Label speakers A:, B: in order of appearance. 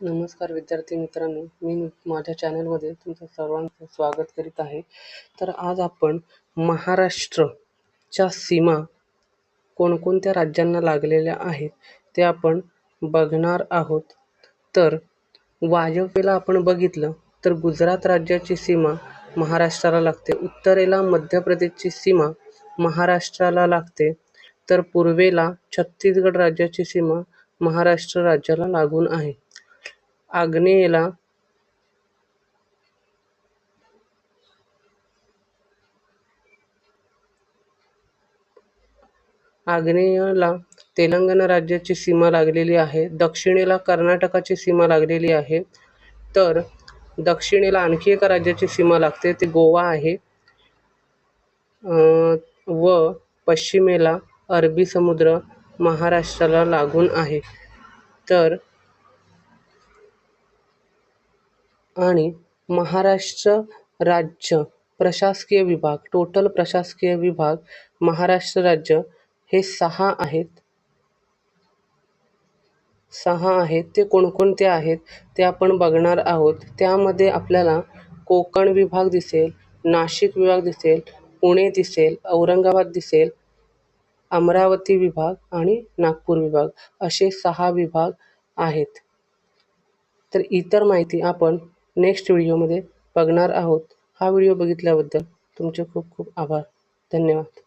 A: नमस्कार विद्यार्थी मित्रांनो, मी माझ्या चॅनलमध्ये तुमचं सर्वांचं स्वागत करीत आहे. तर आज आपण महाराष्ट्रच्या सीमा कोणकोणत्या राज्यांना लागलेल्या आहेत ते आपण बघणार आहोत. तर वायव्येला आपण बघितलं तर गुजरात राज्याची सीमा महाराष्ट्राला लागते, उत्तरेला मध्य प्रदेशची सीमा महाराष्ट्राला लागते, तर पूर्वेला छत्तीसगड राज्याची सीमा महाराष्ट्र राज्याला लागून आहे. आग्नेयेला तेलंगणा राज्याची सीमा लागलेली आहे. दक्षिणेला कर्नाटकाची सीमा लागलेली आहे. तर दक्षिणेला आणखी एका राज्याची सीमा लागते, ते गोवा आहे. व पश्चिमेला अरबी समुद्र महाराष्ट्राला लागून आहे. तर आणि महाराष्ट्र राज्य प्रशासकीय विभाग, टोटल प्रशासकीय विभाग महाराष्ट्र राज्य हे 6 आहेत. ते कोणकोणते आहेत ते आपण बघणार आहोत. त्यामध्ये आपल्याला कोकण विभाग दिसेल, नाशिक विभाग दिसेल, पुणे दिसेल, औरंगाबाद दिसेल, अमरावती विभाग आणि नागपूर विभाग असे 6 विभाग आहेत. तर इतर माहिती आपण नेक्स्ट व्हिडिओमध्ये बघणार आहोत. हा व्हिडिओ बघितल्याबद्दल तुमचे खूप खूप आभार. धन्यवाद.